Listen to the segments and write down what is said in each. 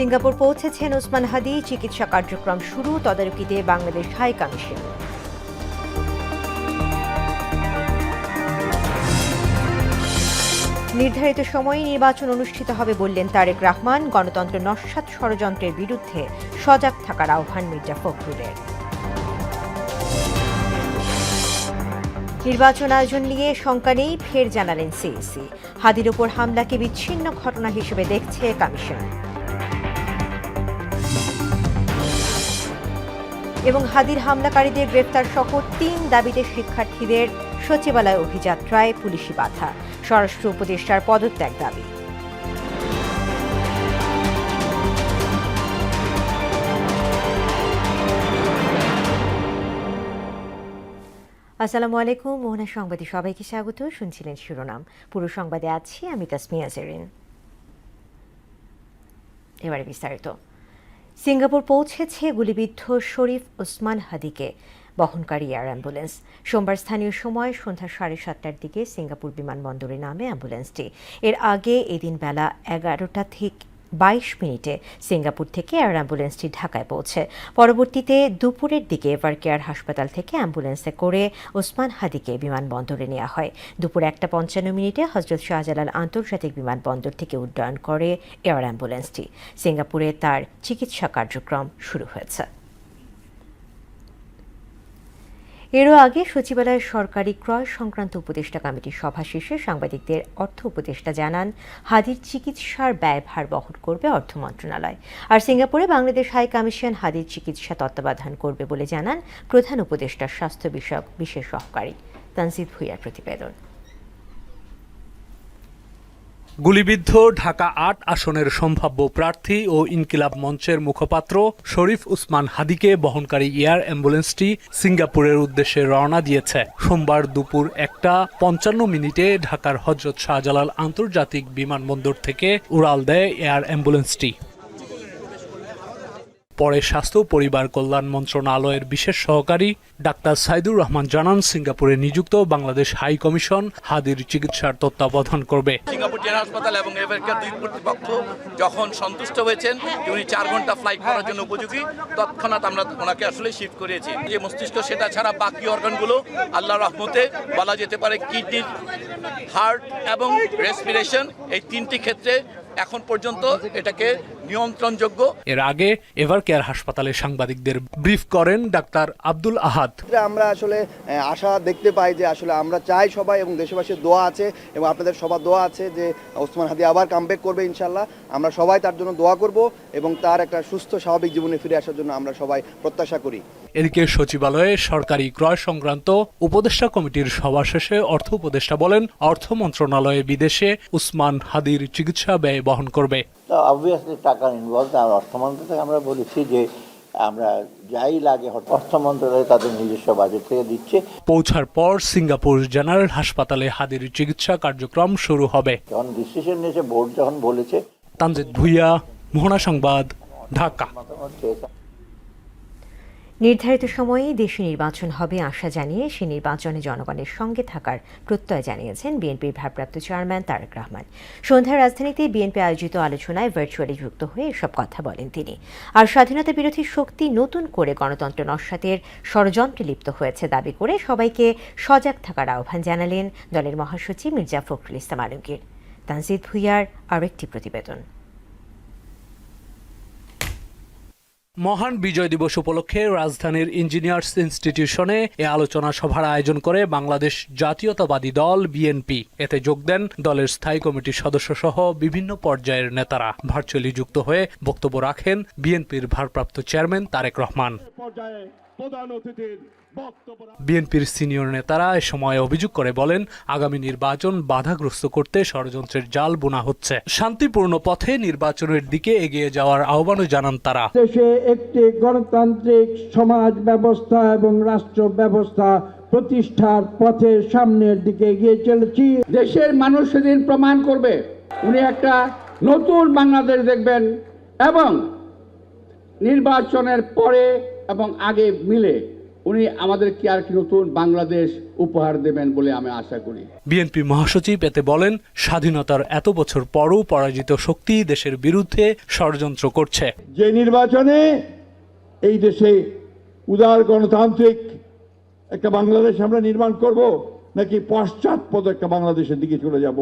Singapore পৌঁছেছেন ওসমান হাদি, চিকিৎসা কার্যক্রম শুরু, তদারকিতে বাংলাদেশ হাই কমিশন। নির্ধারিত সময়ে নির্বাচন অনুষ্ঠিত হবে বললেন তারেক রহমান। গণতন্ত্র নস্যাৎ ষড়যন্ত্রের বিরুদ্ধে সজাগ থাকার আহ্বান মির্জা ফখরুলের। নির্বাচন আয়োজন নিয়ে শঙ্কা নেই, ফের জানালেন সিইসি। হাদির ওপর হামলাকে বিচ্ছিন্ন ঘটনা হিসেবে দেখছে কমিশন। এবং হাদির হামলাকারীদের গ্রেফতার সহ ৩ দাবিতে শিক্ষার্থীদের সচিবালয় অভিযাত্রায় পুলিশি বাধা। স্বরাষ্ট্র উপদেষ্টার পদত্যাগ দাবি। আসসালামু আলাইকুম, মোহনা সংবাদে সবাইকে স্বাগত। শুনছিলেন শিরোনাম, পুরো সংবাদে আছি আমি তাসমিয়া জেরিন। এবারে বিস্তারিত। সিঙ্গাপুর পৌঁছেছে গুলিবিদ্ধ শরীফ ওসমান হাদিকে বহনকারী এয়ার অ্যাম্বুলেন্স। সোমবার স্থানীয় সময় সন্ধ্যা 7:30টার দিকে সিঙ্গাপুর বিমানবন্দরে নামে অ্যাম্বুলেন্সটি। এর আগে এদিন বেলা 11:22 সিঙ্গাপুর থেকে এয়ার অ্যাম্বুলেন্সটি ঢাকায় পৌঁছে। পরবর্তীতে দুপুরের দিকে এভারকেয়ার হাসপাতাল থেকে অ্যাম্বুলেন্সে করে ওসমান হাদিকে বিমানবন্দরে নেওয়া হয়। দুপুর 1:55 হজরত শাহজালাল আন্তর্জাতিক বিমানবন্দর থেকে উড্ডয়ন করে এয়ার অ্যাম্বুলেন্সটি। সিঙ্গাপুরে তার চিকিৎসা কার্যক্রম শুরু হয়েছে। এরও আগে সচিবালয়ের সরকারি ক্রয় সংক্রান্ত উপদেষ্টা কমিটির সভা শেষে সাংবাদিকদের অর্থ উপদেষ্টা জানান, হাদির চিকিৎসার ব্যয়ভার বহন করবে অর্থ মন্ত্রণালয়। আর সিঙ্গাপুরে বাংলাদেশ হাই কমিশন হাদির চিকিৎসা তত্ত্বাবধান করবে বলে জানান প্রধান উপদেষ্টার স্বাস্থ্য বিষয়ক বিশেষ সহকারী। তানজিদ ভুঁইয়ার প্রতিবেদন। গুলিবিদ্ধ ঢাকা ৮ আসনের সম্ভাব্য প্রার্থী ও ইনকিলাব মঞ্চের মুখপাত্র শরীফ ওসমান হাদিকে বহনকারী এয়ার অ্যাম্বুলেন্সটি সিঙ্গাপুরের উদ্দেশ্যে রওনা দিয়েছে। সোমবার দুপুর 1:55 ঢাকার হজরত শাহজালাল আন্তর্জাতিক বিমানবন্দর থেকে উড়াল দেয় এয়ার অ্যাম্বুলেন্সটি। পরে স্বাস্থ্য পরিবার কল্যাণ মন্ত্রণালয়ের বিশেষ সহকারী ডাক্তার সাইদুর রহমান জানান, সিঙ্গাপুরে নিযুক্ত বাংলাদেশ হাই কমিশন হাদির চিকিৎসার তত্ত্বাবধান করবে। সিঙ্গাপুর জেনারেল হাসপাতাল এবং এভারকেয়ার দুই কর্তৃপক্ষ যখন সন্তুষ্ট হয়েছেন উনি 4 ঘন্টা ফ্লাইট করার জন্য উপযোগী, তৎক্ষণাৎ আমরা ওনাকে আসলে শিফট করিয়েছি। যে মস্তিষ্ক সেটা ছাড়া বাকি অর্গানগুলো আল্লাহর রহমতে বলা যেতে পারে কিডনি, হার্ট এবং রেসপিরেশন, এই 3টি ক্ষেত্রে এখন পর্যন্ত এটাকে নিয়ন্ত্রণযোগ্য। এর আগে এভারকেয়ার হাসপাতালে সাংবাদিকদের ব্রিফ করেন ডাক্তার আব্দুল আহাদ। আমরা আসলে আশা দেখতে পাই যে আসলে আমরা চাই সবাই, এবং দেশবাসীর দোয়া আছে এবং আপনাদের সবার দোয়া আছে যে ওসমান হাদি আবার কামব্যাক করবে ইনশাল্লাহ। আমরা সবাই তার জন্য দোয়া করব এবং তার একটা সুস্থ স্বাভাবিক জীবনে ফিরে আসার জন্য আমরা সবাই প্রত্যাশা করি। এদিকে সচিবালয়ে সরকারি ক্রয় সংক্রান্ত উপদেষ্টা কমিটির সভা শেষে অর্থ উপদেষ্টা বলেন, অর্থ মন্ত্রণালয়ে বিদেশে ওসমান হাদির চিকিৎসা ব্যয় বহন করবে। অবভিয়াসলি টাকা ইনভলভ, আর অর্থ মন্ত্রণালয় আমরা বলেছি যে আমরা যাই লাগে অর্থ মন্ত্রণালয় তাদের নিজস্ব বাজেট থেকে দিচ্ছে। পৌঁছার পর সিঙ্গাপুর জেনারেল হাসপাতালে হাদির চিকিৎসা কার্যক্রম শুরু হবে। যখন ডিসিশন নিয়েছে বোর্ড যখন বলেছে। তানজিদ ভুঁইয়া, মোহনা সংবাদ, ঢাকা। নির্ধারিত সময়ে দেশে নির্বাচন হবে আশা জানিয়ে সে নির্বাচনে জনগণের সঙ্গে থাকার প্রত্যয় জানিয়েছেন বিএনপির ভারপ্রাপ্ত চেয়ারম্যান তারেক রহমান। সন্ধ্যায় রাজধানীতে বিএনপি আয়োজিত আলোচনায় ভার্চুয়ালি যুক্ত হয়ে এসব কথা বলেন তিনি। আর স্বাধীনতা বিরোধী শক্তি নতুন করে গণতন্ত্র নস্যাতের ষড়যন্ত্রে লিপ্ত হয়েছে দাবি করে সবাইকে সজাগ থাকার আহ্বান জানালেন দলের মহাসচিব মির্জা ফখরুল ইসলাম আলমগীর। তানজিদ ভুঁইয়ার আরেকটি প্রতিবেদন। মহান বিজয় দিবস উপলক্ষে রাজধানীর ইঞ্জিনিয়ার্স ইনস্টিটিউশনে এ আলোচনা সভার আয়োজন করে বাংলাদেশ জাতীয়তাবাদী দল বিএনপি। এতে যোগ দেন দলের স্থায়ী কমিটির সদস্য সহ বিভিন্ন পর্যায়ের নেতারা। ভার্চুয়ালি যুক্ত হয়ে বক্তব্য রাখেন বিএনপির ভারপ্রাপ্ত চেয়ারম্যান তারেক রহমান। বিএনপির সিনিয়র নেতারা এ সময় অভিযোগ করে বলেন, আগামী নির্বাচন বাধাগ্রস্ত করতে ষড়যন্ত্রের জাল বোনা হচ্ছে। শান্তিপূর্ণ পথে নির্বাচনের দিকে এগিয়ে যাওয়ার আহ্বানও জানান তারা। দেশে একটি গণতান্ত্রিক সমাজ ব্যবস্থা এবং রাষ্ট্র ব্যবস্থা প্রতিষ্ঠার পথে সামনের দিকে এগিয়ে চলেছি। দেশের মানুষ সেদিন প্রমাণ করবে উনি একটা নতুন বাংলাদেশ দেখবেন, এবং নির্বাচনের পরে এবং আগে মিলে উনি আমাদেরকে আর কি নতুন বাংলাদেশ উপহার দেবেন বলে আমি আশা করি। বিএনপি মহাসচিব এতে বলেন, স্বাধীনতার এত বছর পরও পরাজিত শক্তি দেশের বিরুদ্ধে ষড়যন্ত্র করছে। যে নির্বাচনে এই দেশে উদার গণতান্ত্রিক একটা বাংলাদেশ আমরা নির্মাণ করব, নাকি পশ্চাৎপদ একটা বাংলাদেশের দিকে চলে যাব।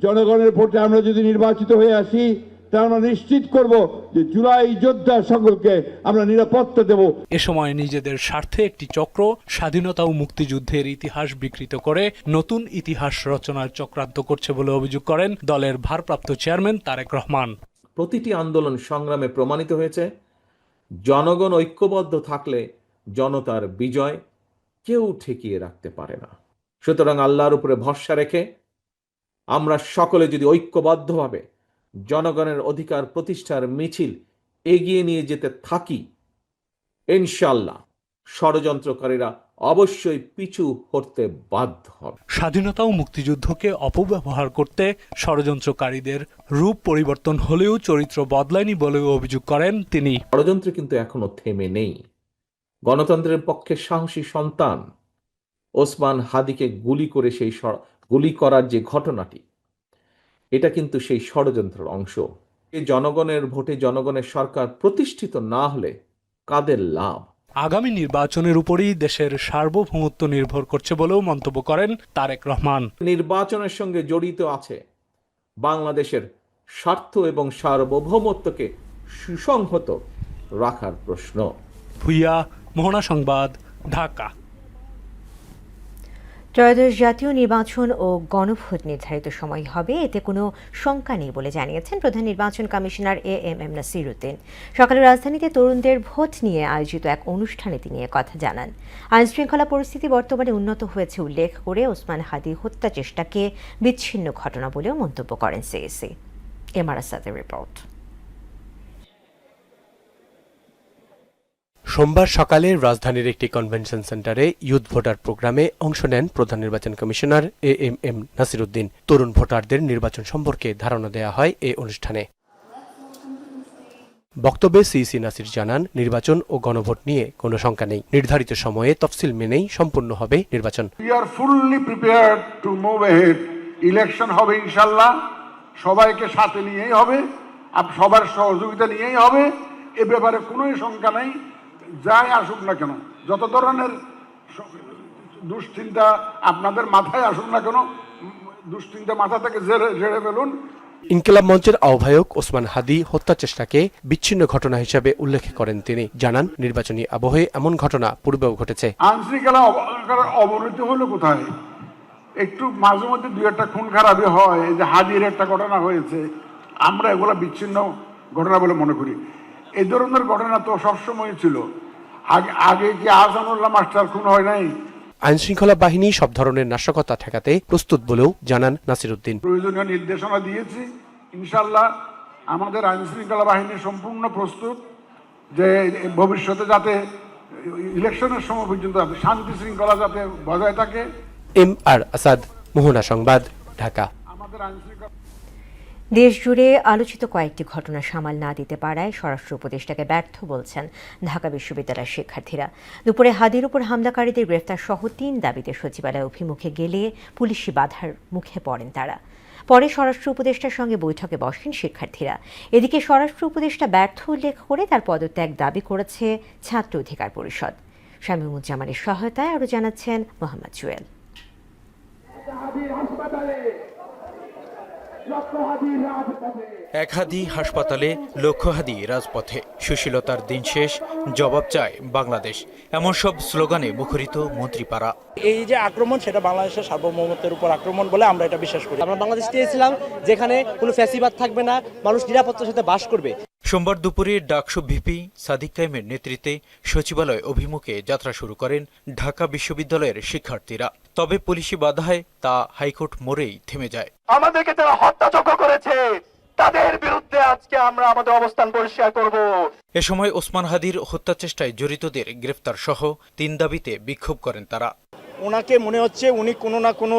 জনগণের ভোটে আমরা যদি নির্বাচিত হয়ে আসি, তা আমরা নিশ্চিত করব যে জুলাই যোদ্ধা সকলকে আমরা নিরাপত্তা দেব। এ সময় নিজেদের স্বার্থে একটি চক্র স্বাধীনতা ও মুক্তিযুদ্ধের ইতিহাস বিকৃত করে নতুন ইতিহাস রচনার চক্রান্ত করছে বলে অভিযোগ করেন দলের ভারপ্রাপ্ত চেয়ারম্যান তারেক রহমান। প্রতিটি আন্দোলন সংগ্রামে প্রমাণিত হয়েছে, জনগণ ঐক্যবদ্ধ থাকলে জনতার বিজয় কেউ ঠেকিয়ে রাখতে পারে না। সুতরাং আল্লাহর উপরে ভরসা রেখে আমরা সকলে যদি ঐক্যবদ্ধভাবে জনগণের অধিকার প্রতিষ্ঠার মিছিল এগিয়ে নিয়ে যেতে থাকি, ইনশাআল্লাহ ষড়যন্ত্রকারীরা অবশ্যই পিছু হটতে বাধ্য হবে। স্বাধীনতা ও মুক্তিযুদ্ধকে অপব্যবহার করতে ষড়যন্ত্রকারীদের রূপ পরিবর্তন হলেও চরিত্র বদলায়নি বলেও অভিযোগ করেন তিনি। ষড়যন্ত্র কিন্তু এখনো থেমে নেই। গণতন্ত্রের পক্ষে সাহসী সন্তান ওসমান হাদিকে গুলি করার যে ঘটনাটি, এটা কিন্তু সেই ষড়যন্ত্রের অংশ। জনগণের ভোটে জনগণের সরকার প্রতিষ্ঠিত না হলে কাদের লাভ? আগামী নির্বাচনের উপরই দেশের সার্বভৌমত্ব নির্ভর করছে বলেও মন্তব্য করেন তারেক রহমান। নির্বাচনের সঙ্গে জড়িত আছে বাংলাদেশের স্বার্থ এবং সার্বভৌমত্বকে সুসংহত রাখার প্রশ্ন। ভুইয়া, মোহনা সংবাদ, ঢাকা। ত্রয়োদশ জাতীয় নির্বাচন ও গণভোট নির্ধারিত সময় হবে, এতে কোনো শঙ্কা নেই বলে জানিয়েছেন প্রধান নির্বাচন কমিশনার এএমএম নাসিরউদ্দিন। সকালে রাজধানীতে তরুণদের ভোট নিয়ে আয়োজিত এক অনুষ্ঠানে তিনি কথা জানান। আইনশৃঙ্খলা পরিস্থিতি বর্তমানে উন্নত হয়েছে উল্লেখ করে ওসমান হাদি হত্যা চেষ্টাকে বিচ্ছিন্ন ঘটনা বলেও মন্তব্য করেন সিএসি। এমআর আসাদের রিপোর্ট। সোমবার সকালে রাজধানীর একটি কনভেনশন সেন্টারে ইউথ ভোটার প্রোগ্রামে অংশ নেন প্রধান নির্বাচন কমিশনার এএমএম নাসিরউদ্দিন। তরুণ ভোটারদের নির্বাচন সম্পর্কে ধারণা দেয়া হয় এই অনুষ্ঠানে। বক্তব্যে সিইসি নাসির জানান, নির্বাচন ও গণভোট নিয়ে কোনো শঙ্কা নেই। নির্ধারিত সময়ে তফসিল মেনেই সম্পূর্ণ হবে নির্বাচন। We are fully prepared to move ahead. Election হবে ইনশাআল্লাহ, সবাইকে সাথে নিয়েই হবে, সবার সহযোগিতা নিয়েই হবে। এ ব্যাপারে কোনো শঙ্কা নেই। যাই আসুক না কেন, যত ধরনের দুশ্চিন্তা আপনাদের মাথায় আসুক না কেন, দুশ্চিন্তা মাথা থেকে ঝেড়ে ফেলুন। ইনকিলাব মঞ্চের আহ্বায়ক ওসমান হাদি হত্যা চেষ্টাকে বিচ্ছিন্ন ঘটনা হিসেবে উল্লেখ করেন তিনি। জানান, নির্বাচনী আবহে এমন ঘটনা পূর্বেও ঘটেছে। আইনশৃঙ্খলা অবনতি হলো কোথায়? একটু মাঝে মধ্যে দুই একটা খুন খারাপি হয়। এই যে হাদির একটা ঘটনা হয়েছে, আমরা এগুলো বিচ্ছিন্ন ঘটনা বলে মনে করি। এই ধরনের ঘটনা তো সবসময় ছিল। আগে কি আহসানুল্লাহ মাস্টার খুন হয় নাই? আইনশৃঙ্খলা বাহিনী সব ধরনের নাশকতা ঠেকাতে প্রস্তুত বলেও জানান নাসিরউদ্দিন। প্রয়োজনীয় নির্দেশনা দিয়েছি, ইনশাআল্লাহ আমাদের আইনশৃঙ্খলা বাহিনী সম্পূর্ণ প্রস্তুত যে ভবিষ্যতে যাতে ইলেকশনের সময় পর্যন্ত শান্তি শৃঙ্খলা যাতে বজায় থাকে। এমআর আসাদ, মোহনা সংবাদ, ঢাকা। আমাদের আইনশৃঙ্খলা দেশজুড়ে আলোচিত কয়েকটি ঘটনা সামাল না দিতে পারায় স্বরাষ্ট্র উপদেষ্টাকে ব্যর্থ বলছেন ঢাকা বিশ্ববিদ্যালয়ের শিক্ষার্থীরা। দুপুরে হাদির উপর হামলাকারীদের গ্রেফতার সহ 3 দাবিতে সচিবালয় অভিমুখে গেলে পুলিশি বাধার মুখে পড়েন তারা। পরে স্বরাষ্ট্র উপদেষ্টার সঙ্গে বৈঠকে বসেন শিক্ষার্থীরা। এদিকে স্বরাষ্ট্র উপদেষ্টা ব্যর্থ উল্লেখ করে তার পদত্যাগ দাবি করেছে ছাত্র অধিকার পরিষদ। শামীমুজ্জামানের সহায়তায় আরও জানাচ্ছেন মোহাম্মদ জুয়েল। এক হাদি হাসপাতালে, লক্ষ হাদি রাজপথে, সুশীলতার দিন শেষ, জবাব চায় বাংলাদেশ, এমন সব স্লোগানে মুখরিত মন্ত্রীপাড়া। এই যে আক্রমণ, সেটা বাংলাদেশের সার্বভৌমত্বের উপর আক্রমণ বলে আমরা এটা বিশ্বাস করি। আমরা বাংলাদেশ চেয়েছিলাম যেখানে কোনো ফ্যাসিবাদ থাকবে না, মানুষ নিরাপত্তার সাথে বাস করবে। সোমবার দুপুরে ডাকসু ভিপি সাদিক কায়েমের নেতৃত্বে সচিবালয় অভিমুখে যাত্রা শুরু করেন ঢাকা বিশ্ববিদ্যালয়ের শিক্ষার্থীরা। তবে পুলিশি বাধায় তা হাইকোর্ট মোড়েই থেমে যায়। আমাদেরকে যারা হত্যাযজ্ঞ করেছে তাদের বিরুদ্ধে আজকে আমরা আমাদের অবস্থান পরিষ্কার করব। এ সময় ওসমান হাদির হত্যা চেষ্টায় জড়িতদের গ্রেফতার সহ 3 দাবিতে বিক্ষোভ করেন তারা। ওনাকে মনে হচ্ছে উনি কোনো না কোনো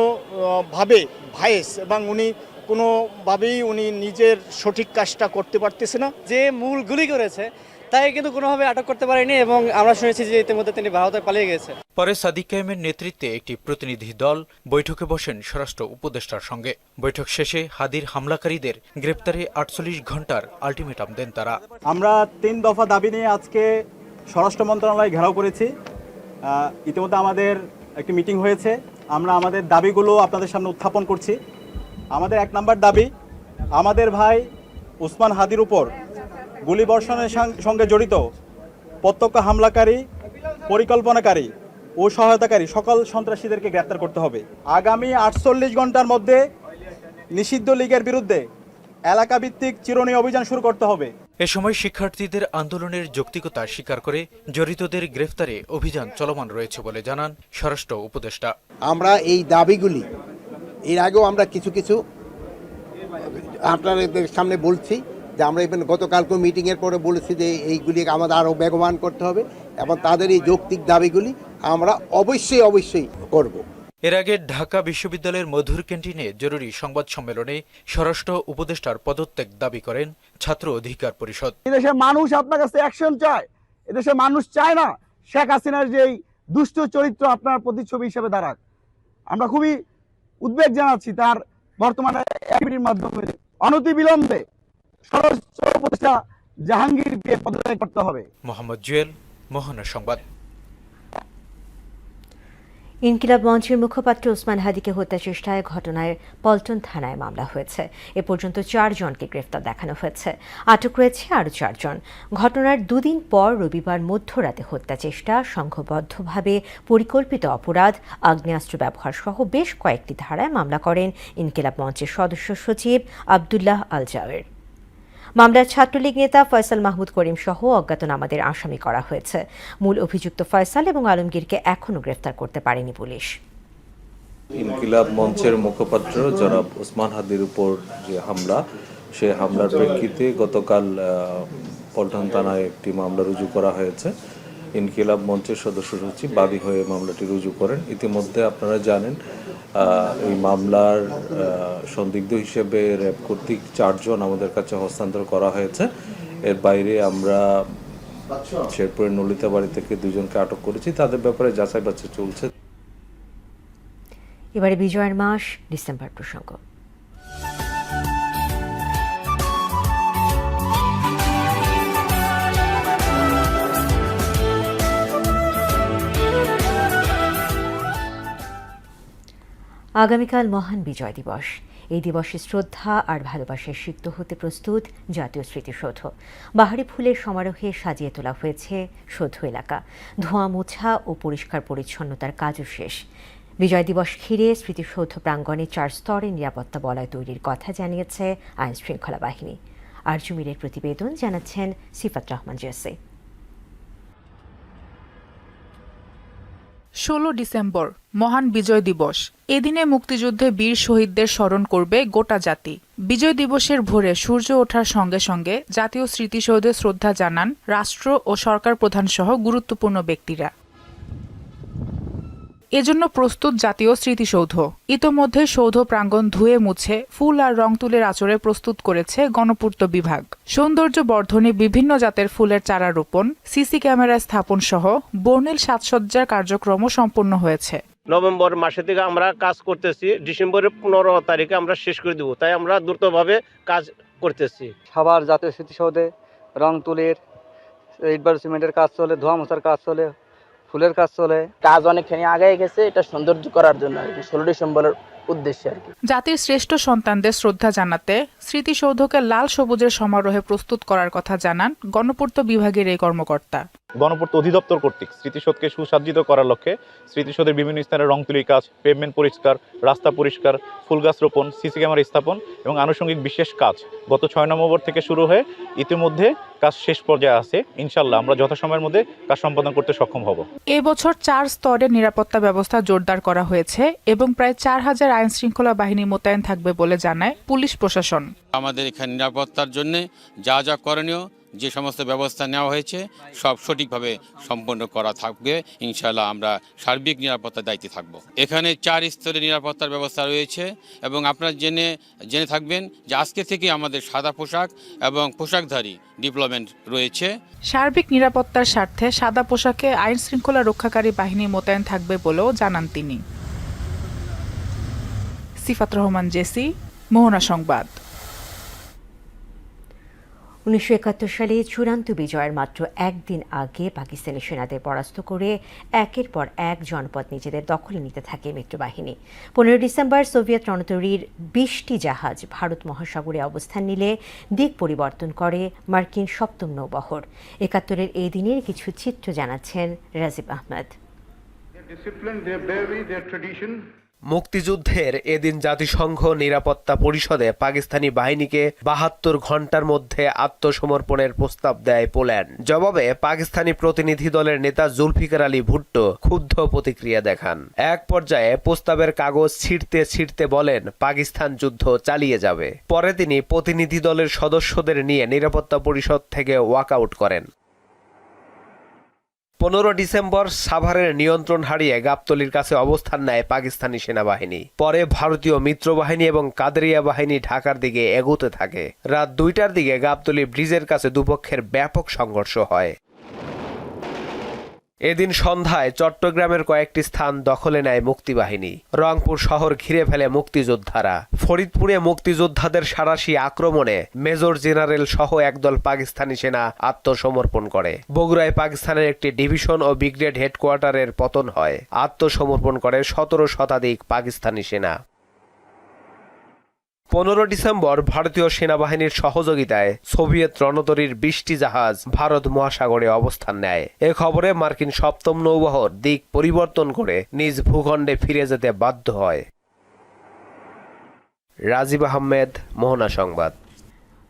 ভাবে ভাইস, এবং উনি কোনোভাবেই উনি নিজের সঠিক কাজটা করতে পারতেছে না। যে মূল গুলি করেছে তাই কিন্তু কোনোভাবে আটক করতে পারেনি এবং আমরা শুনেছি যে ইতিমধ্যে তিনি ভারতে পালিয়ে গেছে। পরে সাদিক কায়েমের নেতৃত্বে একটি প্রতিনিধি দল বৈঠকে বসেন স্বরাষ্ট্র উপদেষ্টার সঙ্গে। বৈঠক শেষে হাদির হামলাকারীদের গ্রেপ্তারে 48 ঘন্টার আলটিমেটাম দেন তারা। আমরা 3 দফা দাবি নিয়ে আজকে স্বরাষ্ট্র মন্ত্রণালয় ঘেরাও করেছি। ইতিমধ্যে আমাদের একটি মিটিং হয়েছে। আমরা আমাদের দাবিগুলো আপনাদের সামনে উত্থাপন করছি। আমাদের 1 নম্বর দাবি, আমাদের ভাই উসমান হাদির উপর গুলিবর্ষণের সঙ্গে জড়িত প্রত্যক্ষ হামলাকারী, পরিকল্পনাকারী ও সহায়তাকারী সকল সন্ত্রাসীদেরকে গ্রেপ্তার করতে হবে। আগামী 48 ঘন্টার মধ্যে নিষিদ্ধ লীগের বিরুদ্ধে এলাকাভিত্তিক চিরুনি অভিযান শুরু করতে হবে। এ সময় শিক্ষার্থীদের আন্দোলনের যৌক্তিকতা স্বীকার করে জড়িতদের গ্রেফতারে অভিযান চলমান রয়েছে বলে জানান স্বরাষ্ট্র উপদেষ্টা। আমরা এই দাবিগুলি এর আগেও আমরা কিছু আপনাদের সামনে বলছি যে আমরা ইভেন গতকালকে মিটিংয়ের পরে বলেছি যে এইগুলি আমাদের আরও বেগবান করতে হবে এবং তাদের এই যৌক্তিক দাবিগুলি আমরা অবশ্যই করব। এর আগে ঢাকা বিশ্ববিদ্যালয়ের মধুর ক্যান্টিনে জরুরি সংবাদ সম্মেলনে স্বরাষ্ট্র উপদেষ্টার পদত্যাগ দাবি করেন ছাত্র অধিকার পরিষদ। এদেশের মানুষ আপনার কাছে অ্যাকশন চায়, এদেশের মানুষ চায় না শেখ হাসিনার যেই দুষ্ট চরিত্র আপনার প্রতিচ্ছবি হিসেবে দাঁড়াক। আমরা খুবই উদ্বেগ জানাচ্ছি তার বর্তমানে অ্যাক্টিভিটির মাধ্যমে অনতিবিলম্বে স্বরাষ্ট্র উপদেষ্টা জাহাঙ্গীরকে পদত্যাগ করতে হবে। মোহাম্মদ জুয়েল, মোহনা সংবাদ। ইনকিলাব মঞ্চের মুখপাত্র ওসমান হাদিকে হত্যা চেষ্টায় ঘটনায় পল্টন থানায় মামলা হয়েছে। এ পর্যন্ত 4 জনকে গ্রেফতার দেখানো হয়েছে। আটক রয়েছে আরও 4 জন। ঘটনার 2 দিন পর রবিবার মধ্যরাতে হত্যা চেষ্টা, সংঘবদ্ধভাবে পরিকল্পিত অপরাধ, আগ্নেয়াস্ত্র ব্যবহার সহ বেশ কয়েকটি ধারায় মামলা করেন ইনকিলাব মঞ্চের সদস্য সচিব আবদুল্লাহ আল জাওয়ের। মামলার ছাত্রলীগ নেতা ফয়সাল মাহমুদ করিম সহ অজ্ঞাতনামাদের আসামি করা হয়েছে। মূল অভিযুক্ত ফয়সাল এবং আলমগীরকে এখনও গ্রেফতার করতে পারেনি পুলিশ। ইনকিলাব মঞ্চের মুখপাত্র জনাব ওসমান হাদির উপর যে হামলা, সেই হামলার প্রেক্ষিতে গতকাল পল্টন থানায় একটি মামলা রুজু করা হয়েছে। ইনকিলাব মঞ্চের সদস্য সচিব বাদী হয়ে মামলাটি রুজু করেন। ইতিমধ্যে আপনারা জানেন এই মামলার সন্দিগ্ধ হিসেবে র্যাব কর্তৃক 4 জন আমাদের কাছে হস্তান্তর করা হয়েছে। এর বাইরে আমরা শেরপুরের নলিতা বাড়ি থেকে 2 জনকে আটক করেছি। তাদের ব্যাপারে যাচাই বাছাই চলছে। এবারে বিজয়ের মাস, ডিসেম্বর প্রসঙ্গ। আগামীকাল মহান বিজয় দিবস। এই দিবসে শ্রদ্ধা আর ভালোবাসায় সিক্ত হতে প্রস্তুত জাতীয় স্মৃতিসৌধ। বাহারি ফুলের সমারোহে সাজিয়ে তোলা হয়েছে সৌধ এলাকা। ধোঁয়া মোছা ও পরিষ্কার পরিচ্ছন্নতার কাজও শেষ। বিজয় দিবস ঘিরে স্মৃতিসৌধ প্রাঙ্গণে 4 স্তরে নিরাপত্তা বলয় তৈরির কথা জানিয়েছে আইন শৃঙ্খলা বাহিনী। আরজুমিরের প্রতিবেদন জানাচ্ছেন সিফাত রহমান জেসি। 16 ডিসেম্বর মহান বিজয় দিবস। এদিনে মুক্তিযুদ্ধে বীর শহীদদের স্মরণ করবে গোটা জাতি। বিজয় দিবসের ভোরে সূর্য ওঠার সঙ্গে সঙ্গে জাতীয় স্মৃতিসৌধে শ্রদ্ধা জানান রাষ্ট্র ও সরকার প্রধান সহ গুরুত্বপূর্ণ ব্যক্তিরা। এজন্য প্রস্তুত জাতীয় স্মৃতিসৌধ। ইতোমধ্যে সৌধ প্রাঙ্গণ ধুয়ে মুছে ফুল আর রং তুলির আঁচড়ে প্রস্তুত করেছে গণপূর্ত বিভাগ। সৌন্দর্য বর্ধনে বিভিন্ন জাতের ফুলের চারা রোপণ, সিসি ক্যামেরা স্থাপন সহ বর্ণিল সাজসজ্জার কার্যক্রমও সম্পন্ন হয়েছে। নভেম্বর মাসে থেকে আমরা কাজ করতেছি, ডিসেম্বরের 15 তারিখে আমরা শেষ করে দেব। তাই আমরা দ্রুতভাবে কাজ করতেছি। সবার জাতীয় স্মৃতিসৌধে রং তুলির, ইটবালু সিমেন্টের কাজ চলে, ধোয়া মোছার কাজ চলে, ফুলের কাজ চলে। কাজ অনেকখানি আগে গেছে, এটা সৌন্দর্য করার জন্য আর কি, 16 ডিসেম্বরের উদ্দেশ্যে আর কি। জাতির শ্রেষ্ঠ সন্তানদের শ্রদ্ধা জানাতে স্মৃতিসৌধকে লাল সবুজের সমারোহে প্রস্তুত করার কথা জানান গণপূর্ত বিভাগের এই কর্মকর্তা। গণপূর্ত অধিদপ্তর কর্তৃক স্মৃতিসৌধকে সুসজ্জিত করার লক্ষ্যে স্মৃতিসৌধের বিভিন্ন স্থানে রং তুলির কাজ, পেভমেন্ট পরিষ্কার, রাস্তা পরিষ্কার, ফুল গাছ রোপণ, সিসি ক্যামেরা স্থাপন এবং আনুষঙ্গিক বিশেষ কাজ গত 6 নভেম্বর থেকে শুরু হয়ে ইতিমধ্যে কাজ শেষ পর্যায়ে আছে। ইনশাআল্লাহ আমরা যথাসময়ের মধ্যে কাজ সম্পাদন করতে সক্ষম হব। এবছর 4 স্তরে নিরাপত্তা ব্যবস্থা জোরদার করা হয়েছে এবং প্রায় 4000 আইন শৃঙ্খলা বাহিনী মোতায়েন থাকবে বলে জানায় পুলিশ প্রশাসন। আমাদের এখানে নিরাপত্তার জন্য যা যা করণীয় যে সমস্ত ব্যবস্থা নেওয়া হয়েছে সব সঠিকভাবে সম্পন্ন করা থাকবে। ইনশাআল্লাহ আমরা সার্বিক নিরাপত্তার দায়িত্বে থাকব। এখানে 4 স্তরে নিরাপত্তার ব্যবস্থা রয়েছে এবং আপনারা জেনে থাকবেন যে আজকে থেকে আমাদের সাদা পোশাক এবং পোশাকধারী ডিপ্লয়মেন্ট রয়েছে। সার্বিক নিরাপত্তার স্বার্থে সাদা পোশাকে আইন শৃঙ্খলা রক্ষাকারী বাহিনী মোতায়েন থাকবে বলেও জানান তিনি। সিফাত রহমান জেসি, মোহনা সংবাদ। 1971 সালে চূড়ান্ত বিজয়ের মাত্র একদিন আগে পাকিস্তানি সেনাদের পরাস্ত করে একের পর এক জনপদ নিজেদের দখলে নিতে থাকে মিত্রবাহিনী। 15 ডিসেম্বর সোভিয়েত রণতরীর 20টি জাহাজ ভারত মহাসাগরে অবস্থান নিলে দিক পরিবর্তন করে মার্কিন 7ম নৌবহর। 71-এর এই দিনের কিছু চিত্র জানাচ্ছেন রাজীব আহমেদ। মুক্তিযুদ্ধের এদিন জাতিসংঘ নিরাপত্তা পরিষদে পাকিস্তানি বাহিনীকে 72 ঘন্টার মধ্যে আত্মসমর্পণের প্রস্তাব দেয় পোল্যান্ড। জবাবে পাকিস্তানি প্রতিনিধি দলের নেতা জুলফিকার আলী ভুট্টো ক্ষুব্ধ প্রতিক্রিয়া দেখান। এক পর্যায়ে প্রস্তাবের কাগজ ছিঁড়তে ছিঁড়তে বলেন পাকিস্তান যুদ্ধ চালিয়ে যাবে। পরে তিনি প্রতিনিধি দলের সদস্যদের নিয়ে নিরাপত্তা পরিষদ থেকে ওয়াকআউট করেন। 15 ডিসেম্বর সাভারের নিয়ন্ত্রণ হারিয়ে গাবতলীর কাছে অবস্থান নেয় পাকিস্তানি সেনাবাহিনী। পরে ভারতীয় মিত্রবাহিনী এবং কাদেরিয়া বাহিনী ঢাকার দিকে এগোতে থাকে। রাত 2টার দিকে গাবতলী ব্রিজের কাছে দুপক্ষের ব্যাপক সংঘর্ষ হয়। এদিন সন্ধ্যায় চট্টগ্রামের কয়েকটি স্থান দখলে নেয় মুক্তিবাহিনী। রংপুর শহর ঘিরে ফেলে মুক্তিযোদ্ধারা। ফরিদপুরে মুক্তিযোদ্ধাদের সাঁড়াশি আক্রমণে মেজর জেনারেল সহ একদল পাকিস্তানি সেনা আত্মসমর্পণ করে। বগুড়ায় পাকিস্তানের একটি ডিভিশন ও ব্রিগেড হেডকোয়ার্টারের পতন হয়। আত্মসমর্পণ করে 17 শতাধিক পাকিস্তানি সেনা। 15 ডিসেম্বর ভারতীয় সেনাবাহিনীর সহযোগিতায় সোভিয়েত রণতরীর 20টি জাহাজ ভারত মহাসাগরে অবস্থান নেয়। এ খবরে মার্কিন 7ম নৌবহর দিক পরিবর্তন করে নিজ ভূখণ্ডে ফিরে যেতে বাধ্য হয়। রাজীব আহমেদ, মোহনা সংবাদ।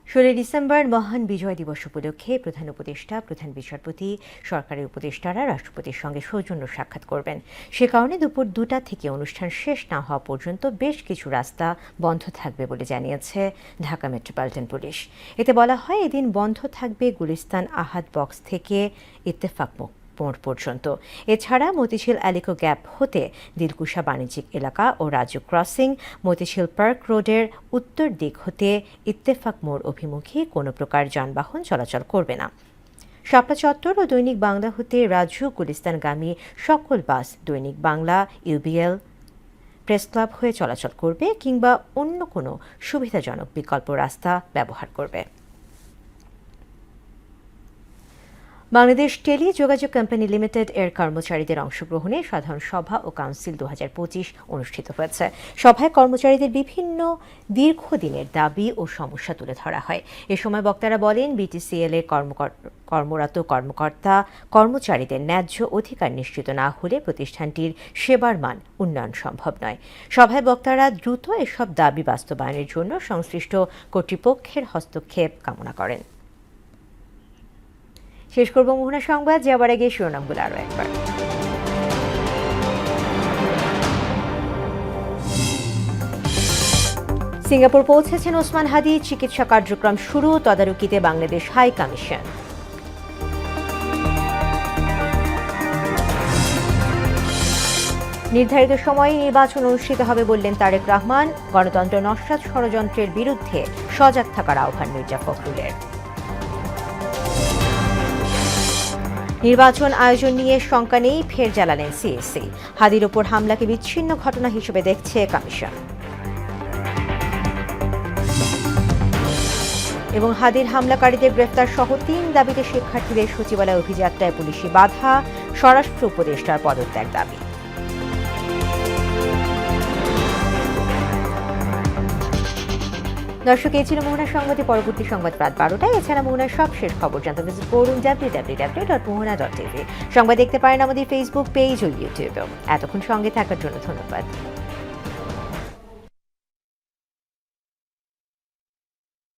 16 ডিসেম্বর মহান বিজয় দিবস উপলক্ষে প্রধান উপদেষ্টা, প্রধান বিচারপতি, সরকারের উপদেষ্টারা রাষ্ট্রপতির সঙ্গে সৌজন্য সাক্ষাৎ করবেন। সে কারণে দুপুর 2টা থেকে অনুষ্ঠান শেষ না হওয়া পর্যন্ত বেশ কিছু রাস্তা বন্ধ থাকবে বলে জানিয়েছে ঢাকা মেট্রোপলিটন পুলিশ। এতে বলা হয় এদিন বন্ধ থাকবে গুলিস্তান আহাদ বক্স থেকে ইত্তেফাক মোড় পর্যন্ত। এছাড়া মতিঝিল অ্যালিকো গ্যাপ হতে দিলকুশা বাণিজ্যিক এলাকা ও রাজু ক্রসিং, মতিঝিল পার্ক রোডের উত্তর দিক হতে ইত্তেফাক মোড় অভিমুখী কোনো প্রকার যানবাহন চলাচল করবে না। শাপলা চত্বর ও দৈনিক বাংলা হতে রাজু গুলিস্তানগামী সকল বাস দৈনিক বাংলা, ইউবিএল, প্রেস ক্লাব হয়ে চলাচল করবে কিংবা অন্য কোনো সুবিধাজনক বিকল্প রাস্তা ব্যবহার করবে। বাংলাদেশ টেলি যোগাযোগ কোম্পানি লিমিটেড এর কর্মচারীদের অংশগ্রহণে সাধারণ সভা ও কাউন্সিল 2025 অনুষ্ঠিত হয়েছে। সভায় কর্মচারীদের বিভিন্ন দীর্ঘদিনের দাবি ও সমস্যা তুলে ধরা হয়। এ সময় বক্তারা বলেন, বিটিসিএল এ কর্মরত কর্মকর্তা কর্মচারীদের ন্যায্য অধিকার নিশ্চিত না হলে প্রতিষ্ঠানটির সেবার মান উন্নয়ন সম্ভব নয়। সভায় বক্তারা দ্রুত এসব দাবি বাস্তবায়নের জন্য সংশ্লিষ্ট কর্তৃপক্ষের হস্তক্ষেপ কামনা করেন। শেষ করব মোহনা সংবাদ, যাবার আগে শিরোনামগুলো আরও একবার। সিঙ্গাপুর পৌঁছেছেন ওসমান হাদি, চিকিৎসা কার্যক্রম শুরু, তদারকিতে বাংলাদেশ হাই কমিশন। নির্ধারিত সময়ে নির্বাচন অনুষ্ঠিত হবে বললেন তারেক রহমান। গণতন্ত্র নস্যাৎ ষড়যন্ত্রের বিরুদ্ধে সজাগ থাকার আহ্বান মির্জা ফখরুলের। নির্বাচন আয়োজন নিয়ে শঙ্কা নেই, ফের জ্বালালেন সিএসসি। হাদির ওপর হামলাকে বিচ্ছিন্ন ঘটনা হিসেবে দেখছে কমিশন। এবং হাদির হামলাকারীদের গ্রেফতার সহ 3 দাবিতে শিক্ষার্থীদের সচিবালয় অভিযাত্রায় পুলিশি বাধা, স্বরাষ্ট্র উপদেষ্টার পদত্যাগ দাবি। দর্শক, এই ছিল মোহনা সংবাদে। পরবর্তী সংবাদ রাত 12টায়। এছাড়া মোহনার সব শেষ খবর জানতে ভিজিট করুন www.mohana.tv। সংবাদ দেখতে পারেন আমাদের ফেসবুক পেজ ও ইউটিউবেও। এতক্ষণ সঙ্গে থাকার জন্য ধন্যবাদ।